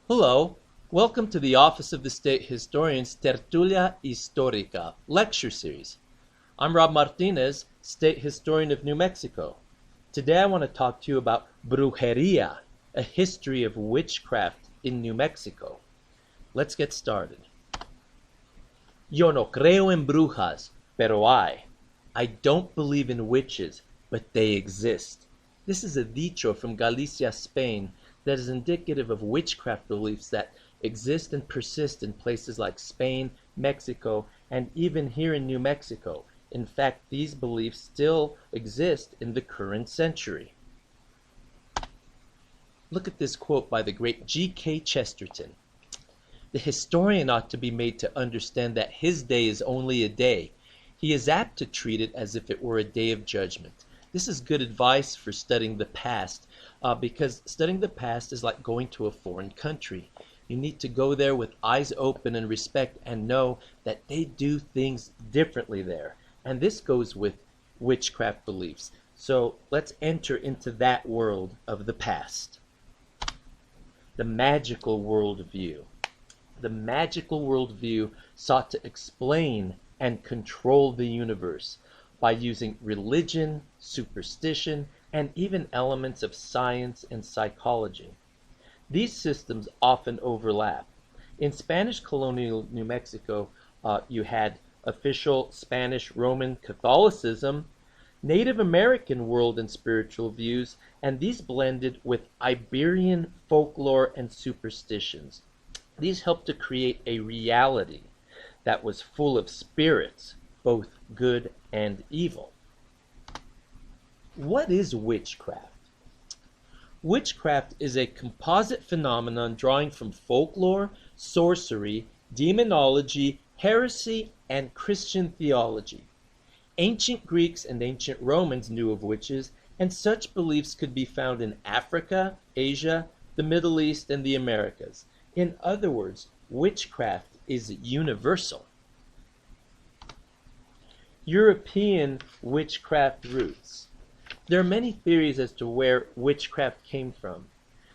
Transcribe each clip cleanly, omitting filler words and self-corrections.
Hello, welcome to the Office of the State Historian's Tertulia Histórica lecture series. I'm Rob Martinez, State Historian of New Mexico. Today I want to talk to you about Brujeria, a history of witchcraft in New Mexico. Let's get started. Yo no creo en brujas, pero hay. I don't believe in witches, but they exist. This is a dicho from Galicia, Spain, that is indicative of witchcraft beliefs that exist and persist in places like Spain, Mexico, and even here in New Mexico. In fact, these beliefs still exist in the current century. Look at this quote by the great G.K. Chesterton. The historian ought to be made to understand that his day is only a day. He is apt to treat it as if it were a day of judgment. This is good advice for studying the past, because studying the past is like going to a foreign country. You need to go there with eyes open and respect and know that they do things differently there. And this goes with witchcraft beliefs. So let's enter into that world of the past. The magical worldview. The magical worldview sought to explain and control the universe by using religion, superstition, and even elements of science and psychology. These systems often overlap. In Spanish colonial New Mexico, you had official Spanish Roman Catholicism, Native American world and spiritual views, and these blended with Iberian folklore and superstitions. These helped to create a reality that was full of spirits, both good and evil. What is witchcraft? Witchcraft is a composite phenomenon drawing from folklore, sorcery, demonology, heresy, and Christian theology. Ancient Greeks and ancient Romans knew of witches, and such beliefs could be found in Africa, Asia, the Middle East, and the Americas. In other words, witchcraft is universal. European witchcraft roots. There are many theories as to where witchcraft came from.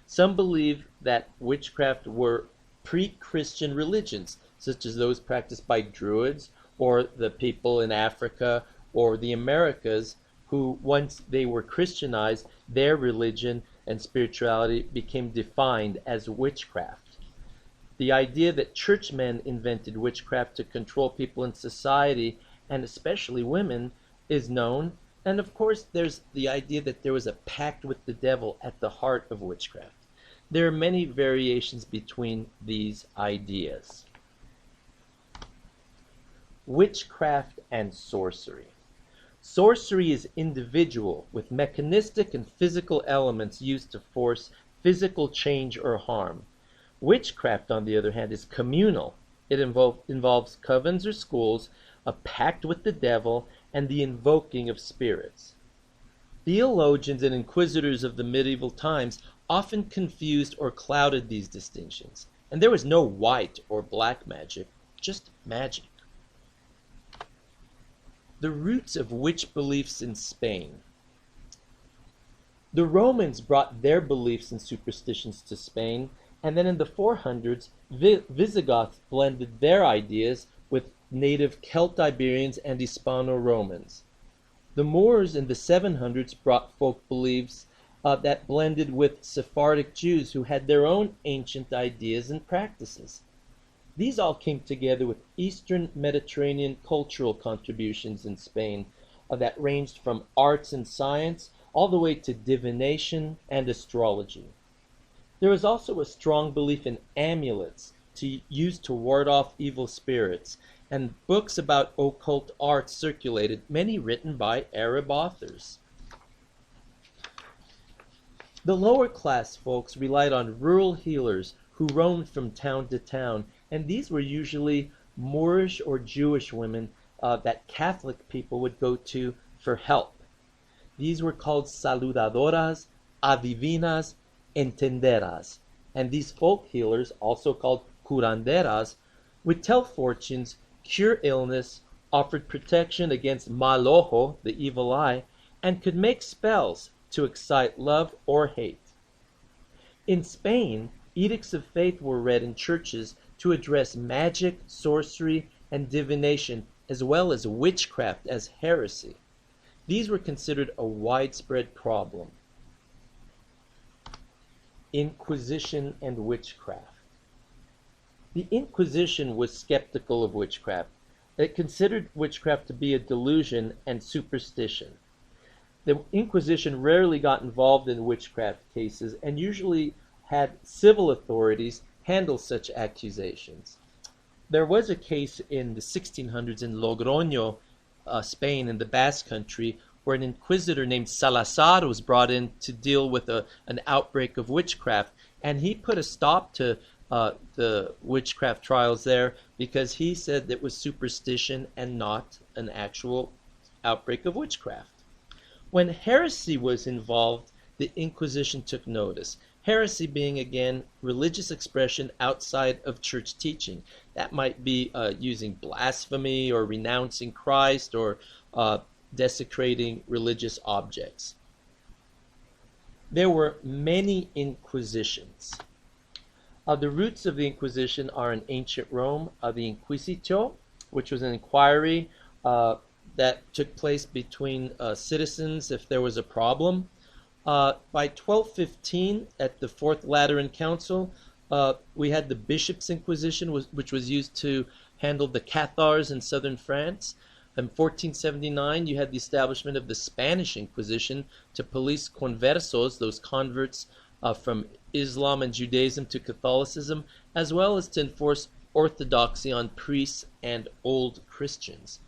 Some believe that witchcraft were pre-Christian religions, such as those practiced by Druids or the people in Africa or the Americas, who once they were Christianized, their religion and spirituality became defined as witchcraft. The idea that churchmen invented witchcraft to control people in society, and especially women, is known. And of course, there's the idea that there was a pact with the devil at the heart of witchcraft. There are many variations between these ideas. Witchcraft and sorcery. Sorcery is individual, with mechanistic and physical elements used to force physical change or harm. Witchcraft, on the other hand, is communal. It involves covens or schools, a pact with the devil, and the invoking of spirits. Theologians and inquisitors of the medieval times often confused or clouded these distinctions, and there was no white or black magic, just magic. The roots of witch beliefs in Spain. The Romans brought their beliefs and superstitions to Spain, and then in the 400s, Visigoths blended their ideas with native Celt-Iberians and Hispano-Romans. The Moors in the 700s brought folk beliefs that blended with Sephardic Jews who had their own ancient ideas and practices. These all came together with Eastern Mediterranean cultural contributions in Spain that ranged from arts and science all the way to divination and astrology. There was also a strong belief in amulets used to ward off evil spirits, and books about occult arts circulated, many written by Arab authors. The lower class folks relied on rural healers who roamed from town to town, and these were usually Moorish or Jewish women that Catholic people would go to for help. These were called saludadoras, adivinas, entenderas, and these folk healers, also called curanderas, would tell fortunes, cure illness, offered protection against mal ojo, the evil eye, and could make spells to excite love or hate. In Spain, Edicts of faith were read in churches to address magic, sorcery, and divination, as well as witchcraft as heresy. These were considered a widespread problem. Inquisition and Witchcraft. The Inquisition was skeptical of witchcraft. It considered witchcraft to be a delusion and superstition. The Inquisition rarely got involved in witchcraft cases and usually had civil authorities handle such accusations. There was a case in the 1600s in Logroño, Spain, in the Basque Country, where an inquisitor named Salazar was brought in to deal with an outbreak of witchcraft, and he put a stop to the witchcraft trials there because he said that it was superstition and not an actual outbreak of witchcraft. When heresy was involved, the Inquisition took notice. Heresy being, again, religious expression outside of church teaching. That might be using blasphemy or renouncing Christ or desecrating religious objects. There were many inquisitions. The roots of the Inquisition are in ancient Rome, the Inquisitio, which was an inquiry that took place between citizens if there was a problem. By 1215, at the Fourth Lateran Council, we had the Bishops' Inquisition, which was used to handle the Cathars in southern France. In 1479, you had the establishment of the Spanish Inquisition to police conversos, those converts from Islam and Judaism to Catholicism, as well as to enforce orthodoxy on priests and old Christians.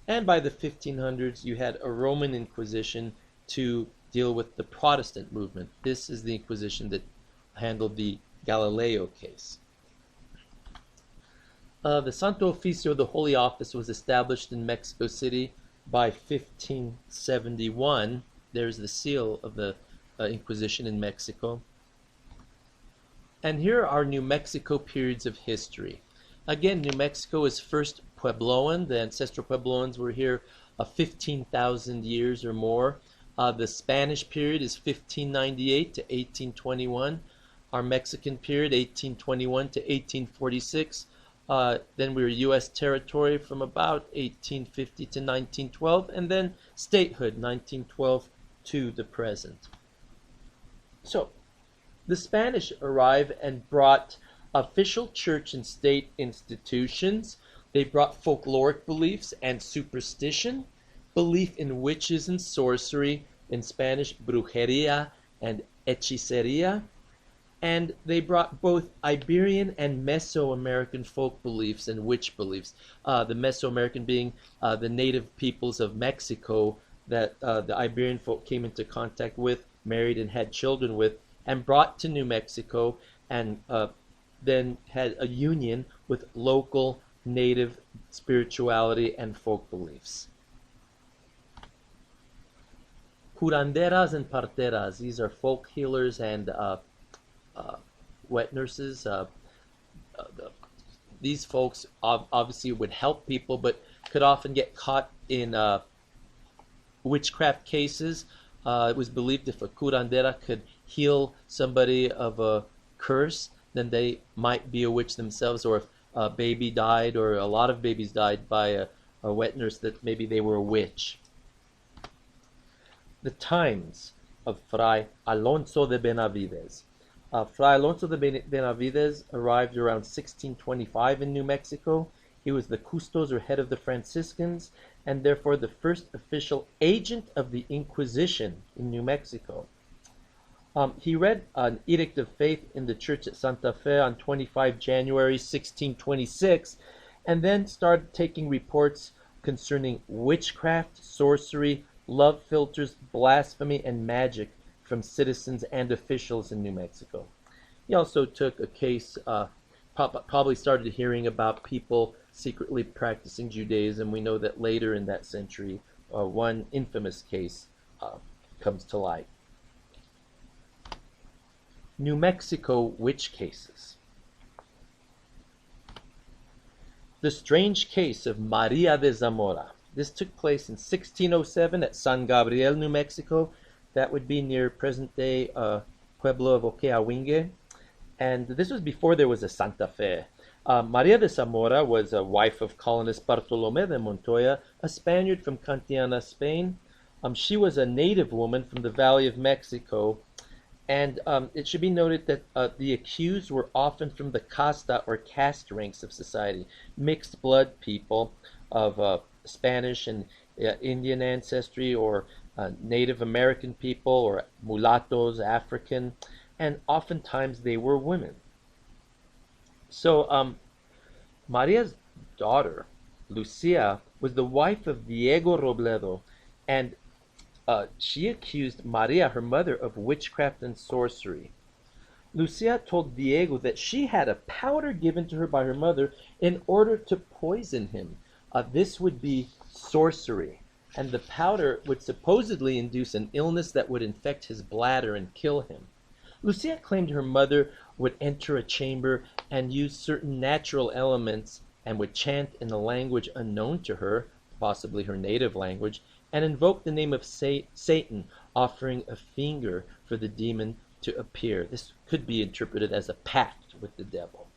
And by the 1500s, you had a Roman Inquisition to deal with the Protestant movement. This is the Inquisition that handled the Galileo case. The Santo Oficio, the Holy Office, was established in Mexico City by 1571. There's the seal of the Inquisition in Mexico. And here are New Mexico periods of history. Again, New Mexico is first Puebloan. The ancestral Puebloans were here 15,000 years or more. The Spanish period is 1598 to 1821. Our Mexican period, 1821 to 1846. Then we were U.S. territory from about 1850 to 1912, and then statehood, 1912 to the present. So, the Spanish arrived and brought official church and state institutions. They brought folkloric beliefs and superstition, belief in witches and sorcery, in Spanish, brujeria and hechiceria, and they brought both Iberian and Mesoamerican folk beliefs and witch beliefs. The Mesoamerican being the native peoples of Mexico that the Iberian folk came into contact with, married and had children with, and brought to New Mexico, and then had a union with local native spirituality and folk beliefs. Curanderas and Parteras, these are folk healers and wet nurses. These folks obviously would help people, but could often get caught in witchcraft cases. It was believed if a curandera could heal somebody of a curse, then they might be a witch themselves, or if a baby died or a lot of babies died by a wet nurse, that maybe they were a witch. The times of Fray Alonso de Benavides. Fray Alonso de Benavides arrived around 1625 in New Mexico. He was the custos, or head of the Franciscans, and therefore the first official agent of the Inquisition in New Mexico. He read an edict of faith in the church at Santa Fe on 25 January 1626, and then started taking reports concerning witchcraft, sorcery, love philters, blasphemy, and magic from citizens and officials in New Mexico. He also took a case, probably started hearing about people secretly practicing Judaism. We know that later in that century, one infamous case comes to light. New Mexico witch cases. The strange case of María de Zamora. This took place in 1607 at San Gabriel, New Mexico. That would be near present-day Pueblo of Oqueahuingue. And this was before there was a Santa Fe. Maria de Zamora was a wife of colonist Bartolomé de Montoya, a Spaniard from Cantiana, Spain. She was a native woman from the Valley of Mexico, and it should be noted that the accused were often from the casta or caste ranks of society, mixed blood people of Spanish and Indian ancestry, or Native American people, or mulattoes, African, and oftentimes they were women. So Maria's daughter, Lucia, was the wife of Diego Robledo, and she accused Maria, her mother, of witchcraft and sorcery. Lucia told Diego that she had a powder given to her by her mother in order to poison him. This would be sorcery, and the powder would supposedly induce an illness that would infect his bladder and kill him. Lucia claimed her mother would enter a chamber and use certain natural elements and would chant in a language unknown to her, possibly her native language, and invoke the name of Satan, offering a finger for the demon to appear. This could be interpreted as a pact with the devil.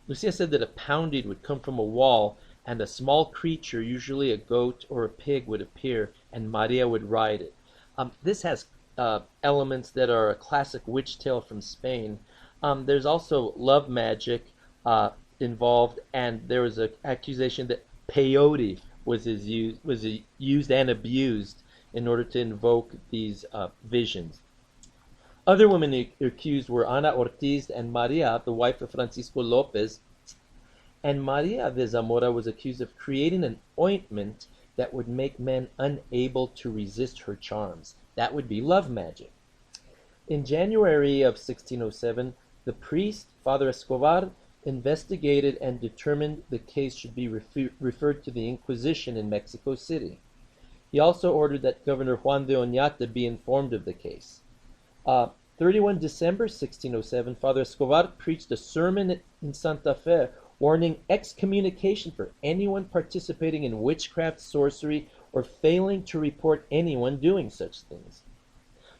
Lucia said that a pounding would come from a wall, and a small creature, usually a goat or a pig, would appear, and Maria would ride it. This has elements that are a classic witch tale from Spain. There's also love magic involved, and there was an accusation that peyote was used and abused in order to invoke these visions. Other women accused were Ana Ortiz and Maria, the wife of Francisco Lopez, and Maria de Zamora was accused of creating an ointment that would make men unable to resist her charms. That would be love magic. In January of 1607, the priest, Father Escobar, investigated and determined the case should be referred to the Inquisition in Mexico City. He also ordered that Governor Juan de Oñate be informed of the case. 31 December 1607, Father Escobar preached a sermon in Santa Fe warning excommunication for anyone participating in witchcraft, sorcery, or failing to report anyone doing such things.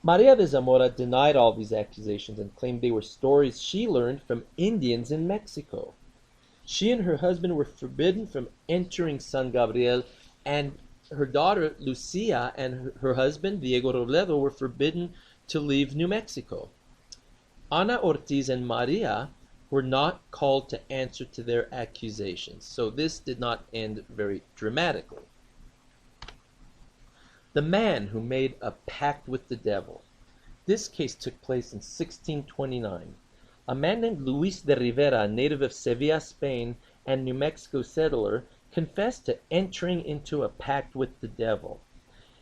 Maria de Zamora denied all these accusations and claimed they were stories she learned from Indians in Mexico. She and her husband were forbidden from entering San Gabriel, and her daughter Lucia and her husband Diego Robledo were forbidden to leave New Mexico. Ana Ortiz and Maria were not called to answer to their accusations, so this did not end very dramatically. The man who made a pact with the devil. This case took place in 1629. A man named Luis de Rivera, a native of Sevilla, Spain, and New Mexico settler, confessed to entering into a pact with the devil.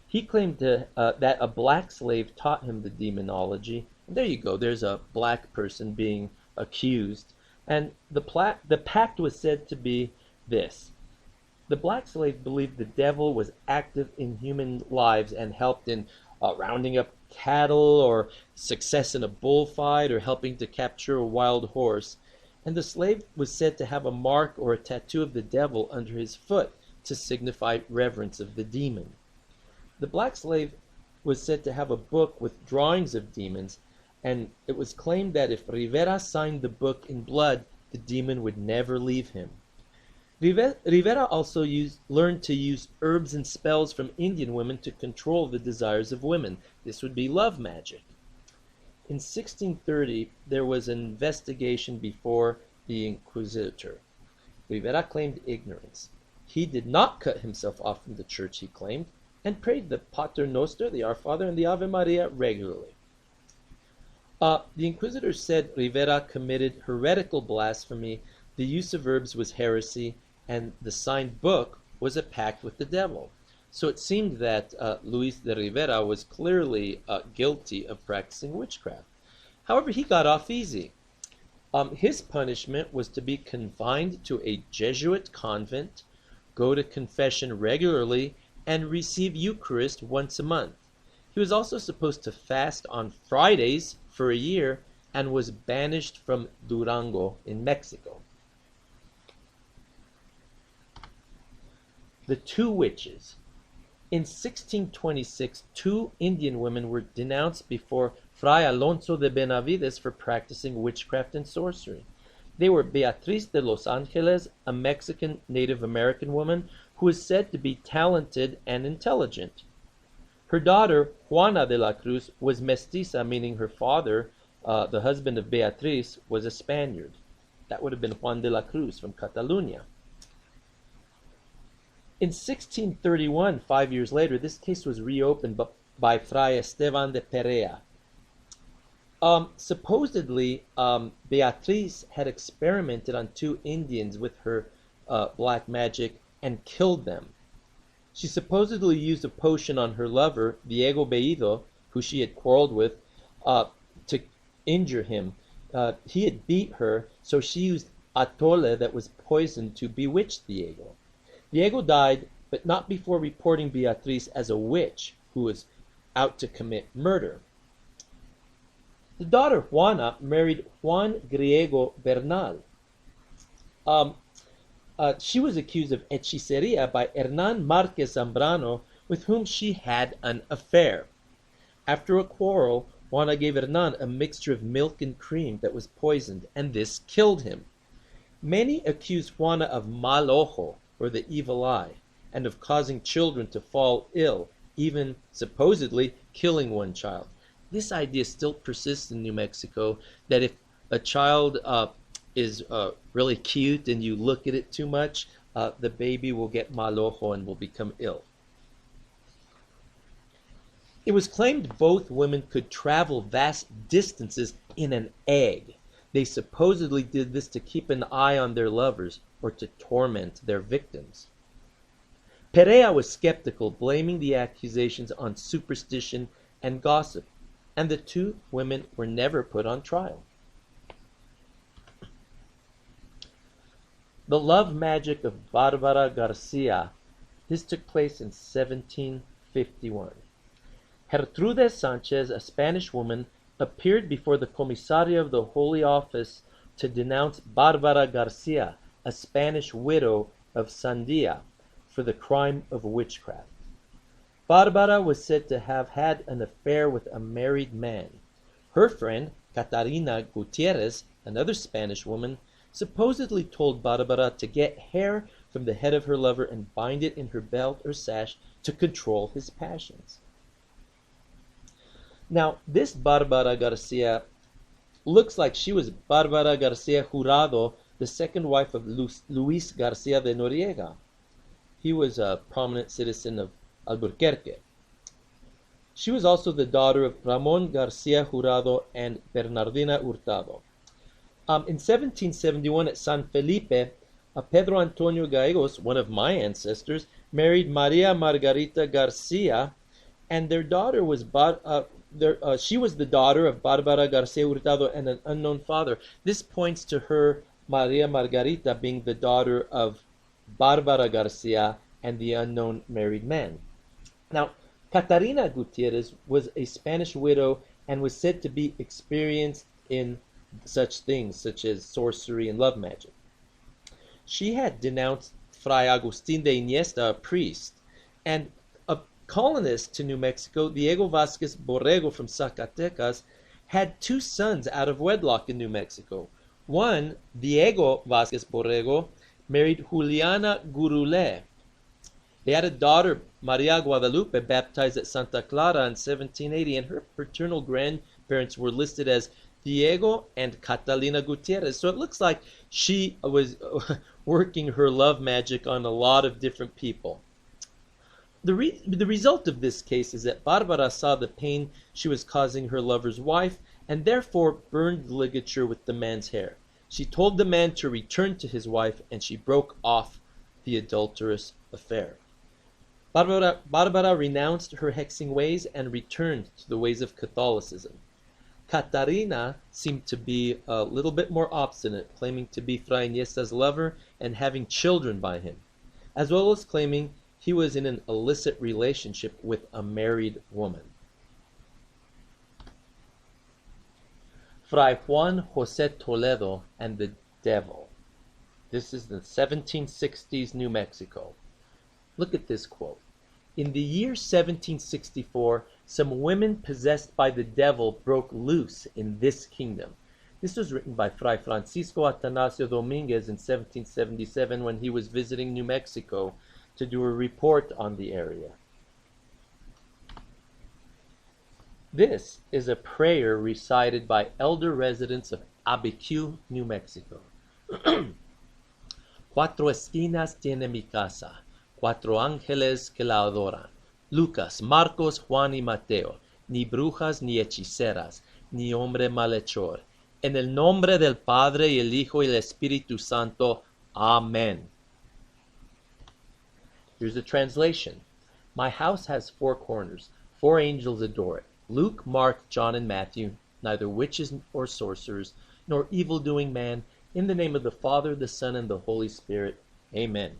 He claimed that a black slave taught him the demonology. There you go, there's a black person being accused. And the pact was said to be this. The black slave believed the devil was active in human lives and helped in rounding up cattle, or success in a bullfight, or helping to capture a wild horse. And the slave was said to have a mark or a tattoo of the devil under his foot to signify reverence of the demon. The black slave was said to have a book with drawings of demons, and it was claimed that if Rivera signed the book in blood, the demon would never leave him. Rivera also learned to use herbs and spells from Indian women to control the desires of women. This would be love magic. In 1630, there was an investigation before the Inquisitor. Rivera claimed ignorance. He did not cut himself off from the church, he claimed, and prayed the Pater Noster, the Our Father, and the Ave Maria regularly. The Inquisitor said Rivera committed heretical blasphemy, the use of herbs was heresy, and the signed book was a pact with the devil. So it seemed that Luis de Rivera was clearly guilty of practicing witchcraft. However, he got off easy. His punishment was to be confined to a Jesuit convent, go to confession regularly, and receive Eucharist once a month. He was also supposed to fast on Fridays for a year and was banished from Durango in Mexico. The two witches. In 1626, two Indian women were denounced before Fray Alonso de Benavides for practicing witchcraft and sorcery. They were Beatriz de Los Angeles, a Mexican Native American woman who is said to be talented and intelligent. Her daughter, Juana de la Cruz, was mestiza, meaning her father, the husband of Beatriz, was a Spaniard. That would have been Juan de la Cruz from Catalonia. In 1631, 5 years later, this case was reopened by Fray Esteban de Perea. Supposedly, Beatriz had experimented on 2 Indians with her black magic and killed them. She supposedly used a potion on her lover, Diego Bellido, who she had quarreled with, to injure him. He had beat her, so she used atole that was poisoned to bewitch Diego. Diego died, but not before reporting Beatriz as a witch who was out to commit murder. The daughter Juana married Juan Griego Bernal. She was accused of hechicería by Hernán Márquez Zambrano, with whom she had an affair. After a quarrel, Juana gave Hernán a mixture of milk and cream that was poisoned, and this killed him. Many accused Juana of mal ojo, or the evil eye, and of causing children to fall ill, even supposedly killing one child. This idea still persists in New Mexico, that if a child is really cute and you look at it too much, the baby will get mal ojo and will become ill. It was claimed both women could travel vast distances in an egg. They supposedly did this to keep an eye on their lovers or to torment their victims. Perea was skeptical, blaming the accusations on superstition and gossip, and the 2 women were never put on trial. The love magic of Bárbara Garcia. This took place in 1751. Gertrude Sanchez, a Spanish woman, appeared before the Comisario of the Holy Office to denounce Bárbara Garcia, a Spanish widow of Sandia, for the crime of witchcraft. Bárbara was said to have had an affair with a married man. Her friend, Catarina Gutierrez, another Spanish woman, supposedly told Bárbara to get hair from the head of her lover and bind it in her belt or sash to control his passions. Now, this Bárbara Garcia looks like she was Bárbara Garcia Jurado, the second wife of Luis Garcia de Noriega. He was a prominent citizen of Albuquerque. She was also the daughter of Ramón Garcia Jurado and Bernardina Hurtado. In 1771 at San Felipe, Pedro Antonio Gallegos, one of my ancestors, married María Margarita Garcia, and their daughter was she was the daughter of Bárbara Garcia Hurtado and an unknown father. This points to her, María Margarita, being the daughter of Bárbara Garcia and the unknown married man. Now, Catarina Gutierrez was a Spanish widow and was said to be experienced in such things such as sorcery and love magic. She had denounced Fray Agustín de Iniesta, a priest, and a colonist to New Mexico, Diego Vázquez Borrego from Zacatecas, had 2 sons out of wedlock in New Mexico. One, Diego Vázquez Borrego, married Juliana Gurule. They had a daughter, María Guadalupe, baptized at Santa Clara in 1780, and her paternal grandparents were listed as Diego and Catalina Gutierrez. So it looks like she was working her love magic on a lot of different people. The result of this case is that Bárbara saw the pain she was causing her lover's wife and therefore burned the ligature with the man's hair. She told the man to return to his wife, and she broke off the adulterous affair. Bárbara renounced her hexing ways and returned to the ways of Catholicism. Catarina seemed to be a little bit more obstinate, claiming to be Fray Iniesta's lover and having children by him, as well as claiming he was in an illicit relationship with a married woman. Fray Juan José Toledo and the Devil. This is the 1760s New Mexico. Look at this quote. In the year 1764, some women possessed by the devil broke loose in this kingdom. This was written by Fray Francisco Atanasio Dominguez in 1777 when he was visiting New Mexico to do a report on the area. This is a prayer recited by elder residents of Abiquiu, New Mexico. Cuatro esquinas tiene mi casa, cuatro ángeles que la adoran. Lucas, Marcos, Juan y Mateo, ni brujas ni hechiceras, ni hombre malhechor. En el nombre del Padre y el Hijo y el Espíritu Santo. Amen. Here's a translation. My house has 4 corners. 4 angels adore it. Luke, Mark, John, and Matthew, neither witches or sorcerers, nor evil-doing man, in the name of the Father, the Son, and the Holy Spirit. Amen.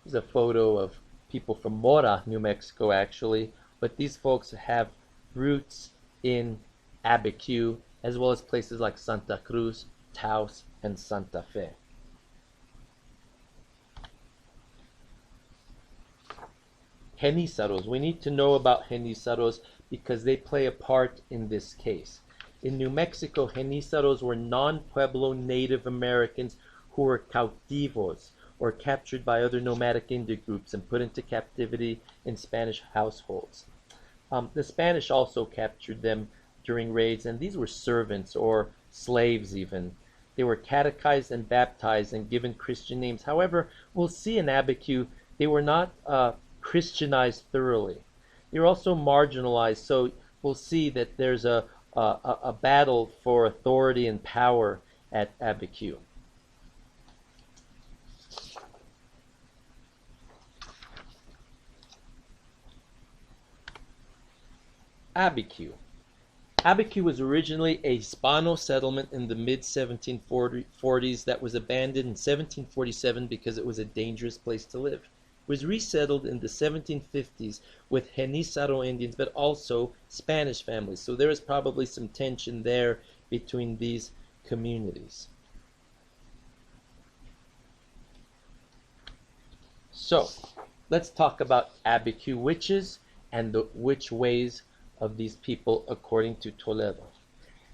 Here's a photo of people from Zamora, New Mexico, actually, but these folks have roots in Abiquiu, as well as places like Santa Cruz, Taos, and Santa Fe. Genízaros. We need to know about genízaros because they play a part in this case. In New Mexico, genízaros were non-Pueblo Native Americans who were cautivos, or captured by other nomadic Indian groups and put into captivity in Spanish households. The Spanish also captured them during raids, and these were servants or slaves even. They were catechized and baptized and given Christian names. However, we'll see in Abiquiu, they were not Christianized thoroughly. They were also marginalized, so we'll see that there's a battle for authority and power at Abiquiu. Abiquiu. Abiquiu was originally a Hispano settlement in the mid-1740s that was abandoned in 1747 because it was a dangerous place to live. It was resettled in the 1750s with Genízaro Indians, but also Spanish families. So there is probably some tension there between these communities. So let's talk about Abiquiu witches and the witch ways of these people according to Toledo.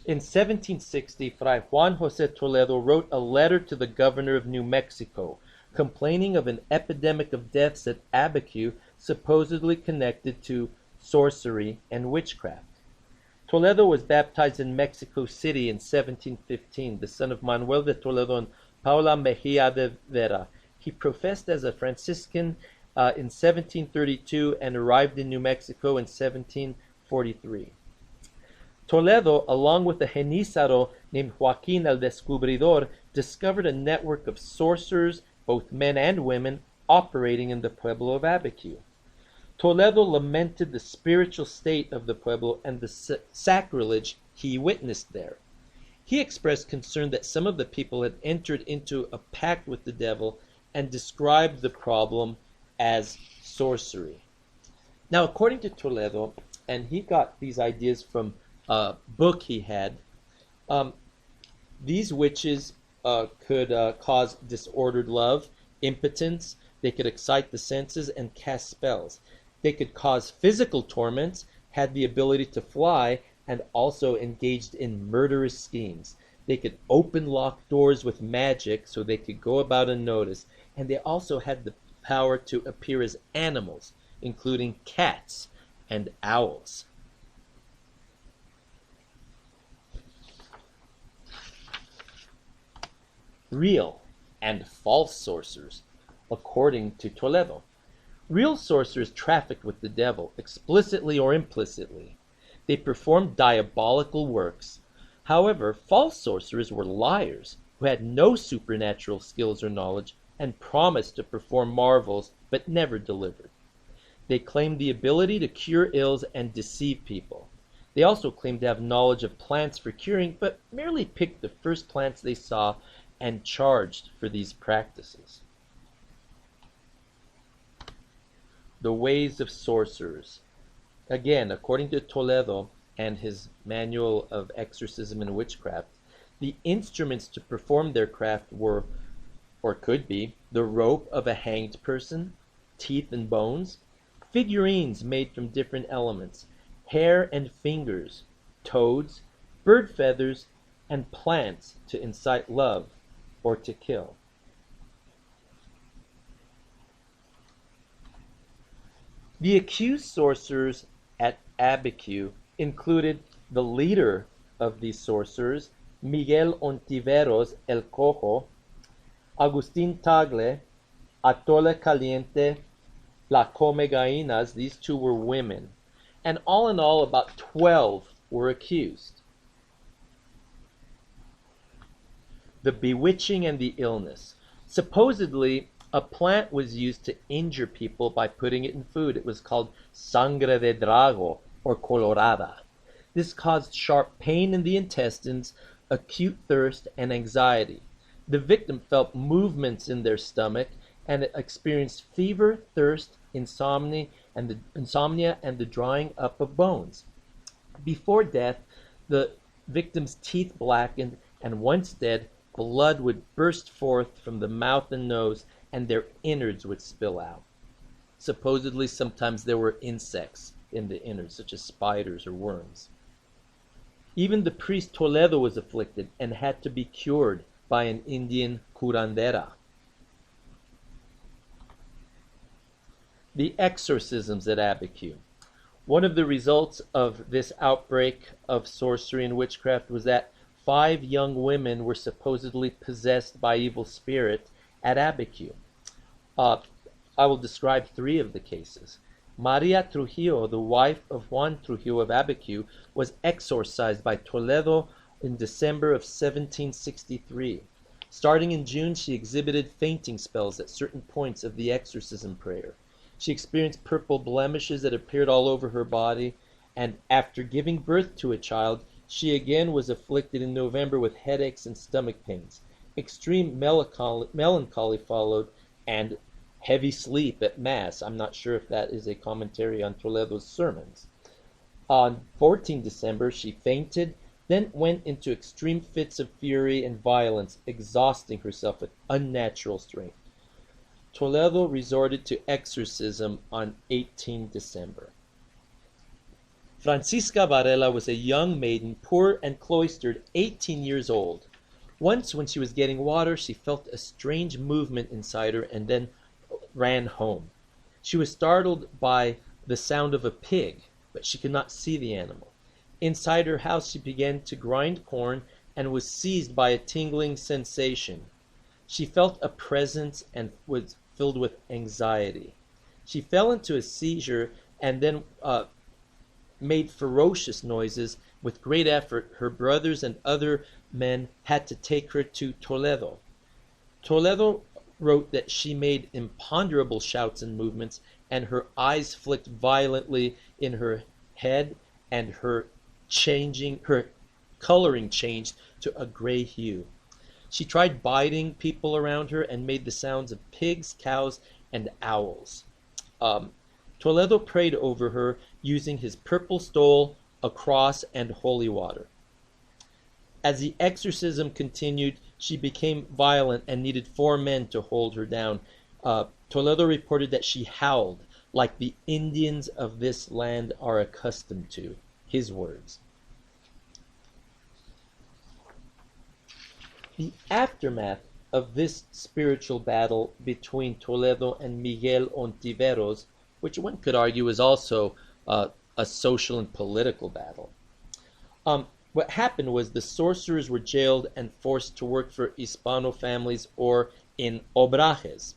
In 1760, Fray Juan José Toledo wrote a letter to the governor of New Mexico complaining of an epidemic of deaths at Abiquiu supposedly connected to sorcery and witchcraft. Toledo was baptized in Mexico City in 1715, the son of Manuel de Toledo and Paula Mejía de Vera. He professed as a Franciscan in 1732 and arrived in New Mexico in 1743. Toledo, along with a genízaro named Joaquín el Descubridor, discovered a network of sorcerers, both men and women, operating in the pueblo of Abiquiu. Toledo lamented the spiritual state of the pueblo and the sacrilege he witnessed there. He expressed concern that some of the people had entered into a pact with the devil and described the problem as sorcery. Now, according to Toledo, and he got these ideas from a book he had, these witches could cause disordered love, impotence, they could excite the senses and cast spells. They could cause physical torments, had the ability to fly, and also engaged in murderous schemes. They could open locked doors with magic so they could go about unnoticed, and they also had the power to appear as animals, including cats and owls. Real and false sorcerers, according to Toledo. Real sorcerers trafficked with the devil, explicitly or implicitly. They performed diabolical works. However, false sorcerers were liars who had no supernatural skills or knowledge and promised to perform marvels but never delivered. They claimed the ability to cure ills and deceive people. They also claimed to have knowledge of plants for curing, but merely picked the first plants they saw and charged for these practices. The ways of sorcerers. Again, according to Toledo and his Manual of Exorcism and Witchcraft, the instruments to perform their craft were, or could be, the rope of a hanged person, teeth and bones, figurines made from different elements, hair and fingers, toads, bird feathers, and plants to incite love or to kill. The accused sorcerers at Abiquiu included the leader of these sorcerers, Miguel Ontiveros el Cojo, Agustin Tagle, Atole Caliente, La Come Gallinas. These two were women. And all in all, about 12 were accused. The bewitching and the illness. Supposedly, a plant was used to injure people by putting it in food. It was called sangre de drago, or colorada. This caused sharp pain in the intestines, acute thirst, and anxiety. The victim felt movements in their stomach and experienced fever, thirst, insomnia, and the drying up of bones. Before death, the victim's teeth blackened, and once dead, blood would burst forth from the mouth and nose, and their innards would spill out. Supposedly, sometimes there were insects in the innards, such as spiders or worms. Even the priest Toledo was afflicted and had to be cured by an Indian curandera. The exorcisms at Abiquiu. One of the results of this outbreak of sorcery and witchcraft was that 5 young women were supposedly possessed by evil spirits at Abiquiu. I will describe 3 of the cases. María Trujillo, the wife of Juan Trujillo of Abiquiu, was exorcised by Toledo in December of 1763. Starting in June, she exhibited fainting spells at certain points of the exorcism prayer. She experienced purple blemishes that appeared all over her body, and after giving birth to a child, she again was afflicted in November with headaches and stomach pains. Extreme melancholy followed, and heavy sleep at Mass. I'm not sure if that is a commentary on Toledo's sermons. On 14 December, she fainted, then went into extreme fits of fury and violence, exhausting herself with unnatural strength. Toledo resorted to exorcism on 18 December. Francisca Varela was a young maiden, poor and cloistered, 18 years old. Once, when she was getting water, she felt a strange movement inside her and then ran home. She was startled by the sound of a pig, but she could not see the animal. Inside her house, she began to grind corn and was seized by a tingling sensation. She felt a presence and was filled with anxiety. She fell into a seizure and then made ferocious noises. With great effort, her brothers and other men had to take her to Toledo. Toledo wrote that she made imponderable shouts and movements, and her eyes flicked violently in her head, and her coloring changed to a gray hue. She tried biting people around her and made the sounds of pigs, cows, and owls. Toledo prayed over her using his purple stole, a cross, and holy water. As the exorcism continued, she became violent and needed 4 men to hold her down. Toledo reported that she howled like the Indians of this land are accustomed to. His words. The aftermath of this spiritual battle between Toledo and Miguel Ontiveros, which one could argue is also a social and political battle. What happened was the sorcerers were jailed and forced to work for Hispano families or in obrajes.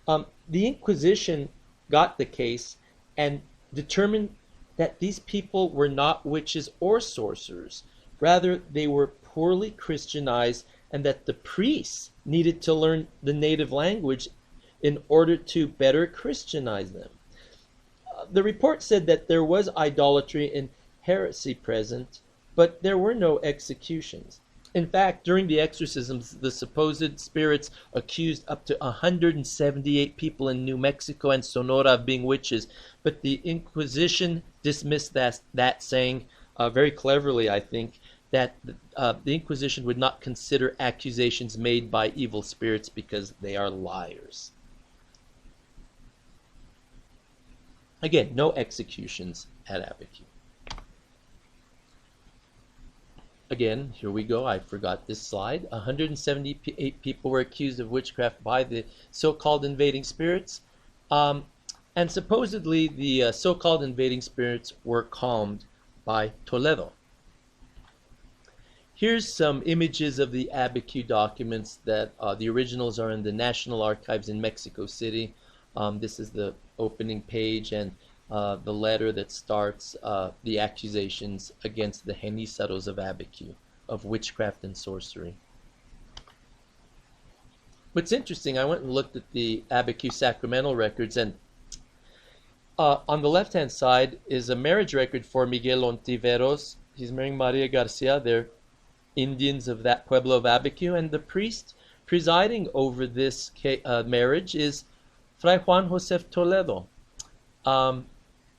The Inquisition got the case and determined that these people were not witches or sorcerers. Rather, they were poorly Christianized, and that the priests needed to learn the native language in order to better Christianize them. The report said that there was idolatry and heresy present, but there were no executions. In fact, during the exorcisms, the supposed spirits accused up to 178 people in New Mexico and Sonora of being witches, but the Inquisition dismissed that saying very cleverly, I think, that the Inquisition would not consider accusations made by evil spirits because they are liars. Again, no executions at Abiquiu. Again, here we go. I forgot this slide. 178 people were accused of witchcraft by the so-called invading spirits. And supposedly the so-called invading spirits were calmed by Toledo. Here's some images of the Abiquiu documents that the originals are in the National Archives in Mexico City. This is the opening page and the letter that starts the accusations against the Genízaros of Abiquiu of witchcraft and sorcery. What's interesting, I went and looked at the Abiquiu Sacramental records, and on the left-hand side is a marriage record for Miguel Ontiveros. He's marrying María Garcia. They're Indians of that pueblo of Abiquiu, and the priest presiding over this marriage is Fray Juan José Toledo.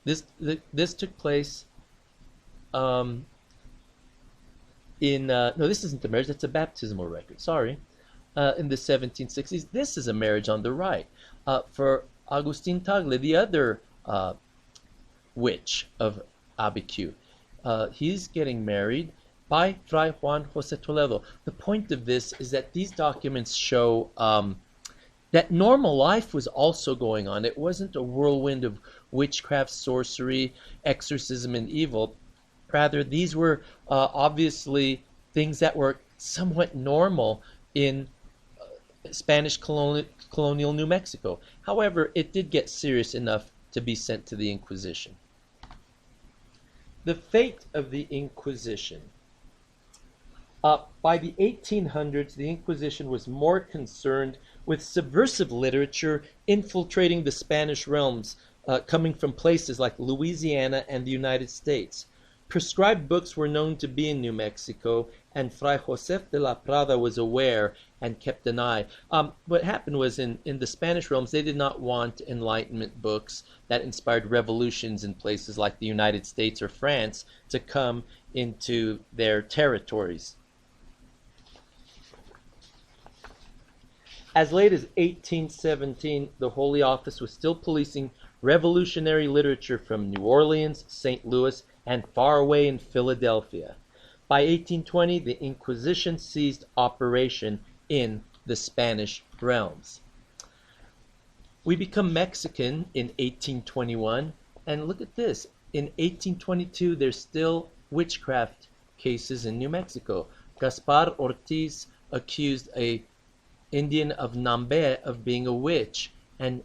This took place no, this isn't the marriage, that's a baptismal record, sorry, in the 1760s. This is a marriage on the right for Agustin Tagle, the other witch of Abiquiu. He's getting married by Fray Juan José Toledo. The point of this is that these documents show that normal life was also going on. It wasn't a whirlwind of witchcraft, sorcery, exorcism, and evil. Rather, these were obviously things that were somewhat normal in Spanish colonial New Mexico. However, it did get serious enough to be sent to the Inquisition. The fate of the Inquisition. By the 1800s, the Inquisition was more concerned with subversive literature infiltrating the Spanish realms, coming from places like Louisiana and the United States. Prescribed books were known to be in New Mexico, and Fray Josef de la Prada was aware and kept an eye. What happened was in the Spanish realms, they did not want Enlightenment books that inspired revolutions in places like the United States or France to come into their territories. As late as 1817, the Holy Office was still policing revolutionary literature from New Orleans, St. Louis, and far away in Philadelphia. By 1820, the Inquisition ceased operation in the Spanish realms. We become Mexican in 1821, and look at this. In 1822, there's still witchcraft cases in New Mexico. Gaspar Ortiz accused a Indian of Nambe of being a witch and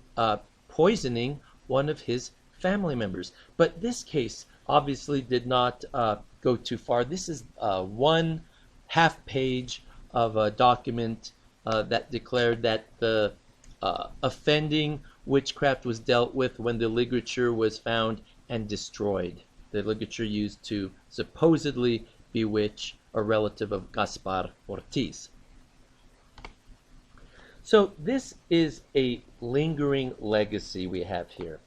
poisoning one of his family members. But this case obviously did not go too far. This is one half page of a document that declared that the offending witchcraft was dealt with when the ligature was found and destroyed. The ligature used to supposedly bewitch a relative of Gaspar Ortiz. So this is a lingering legacy we have here.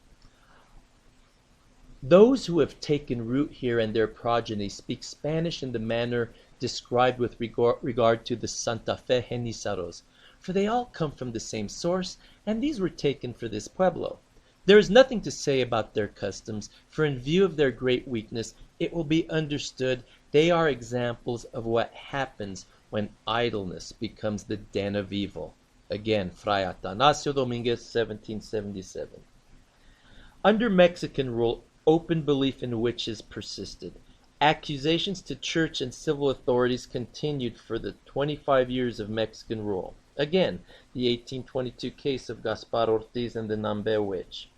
Those who have taken root here and their progeny speak Spanish in the manner described with regard to the Santa Fe Genízaros, for they all come from the same source, and these were taken for this pueblo. There is nothing to say about their customs, for in view of their great weakness, it will be understood they are examples of what happens when idleness becomes the den of evil. Again, Fray Atanasio Dominguez, 1777. Under Mexican rule, open belief in witches persisted. Accusations to church and civil authorities continued for the 25 years of Mexican rule. Again, the 1822 case of Gaspar Ortiz and the Nambe witch.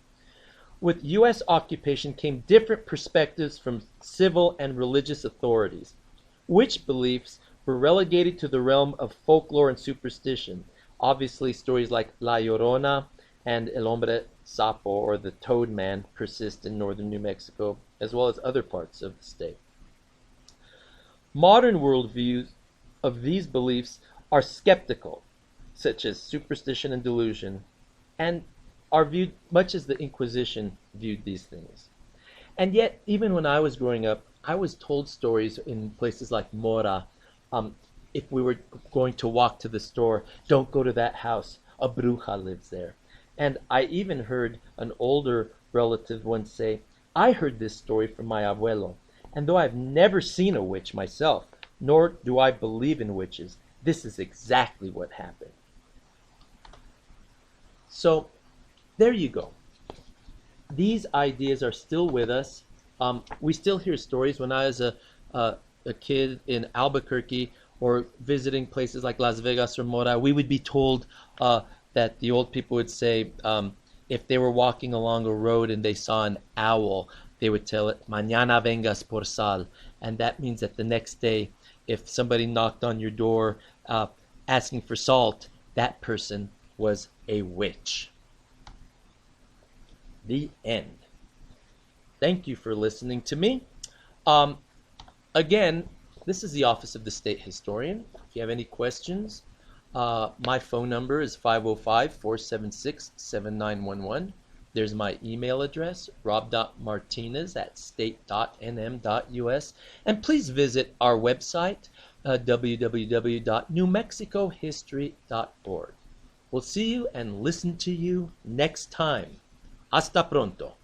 With U.S. occupation came different perspectives from civil and religious authorities. Witch beliefs were relegated to the realm of folklore and superstition. Obviously, stories like La Llorona and El Hombre Sapo, or the Toad Man, persist in northern New Mexico, as well as other parts of the state. Modern worldviews of these beliefs are skeptical, such as superstition and delusion, and are viewed much as the Inquisition viewed these things. And yet, even when I was growing up, I was told stories in places like Zamora. If we were going to walk to the store, don't go to that house, a bruja lives there. And I even heard an older relative once say, "I heard this story from my abuelo, and though I've never seen a witch myself, nor do I believe in witches, this is exactly what happened." So, there you go. These ideas are still with us. We still hear stories. When I was a kid in Albuquerque or visiting places like Las Vegas or Mora, we would be told that the old people would say, if they were walking along a road and they saw an owl, they would tell it, "Mañana vengas por sal." And that means that the next day, if somebody knocked on your door asking for salt, that person was a witch. The end. Thank you for listening to me. Again, this is the Office of the State Historian. If you have any questions, my phone number is 505-476-7911. There's my email address, rob.martinez@state.nm.us. And please visit our website, www.newmexicohistory.org. We'll see you and listen to you next time. Hasta pronto.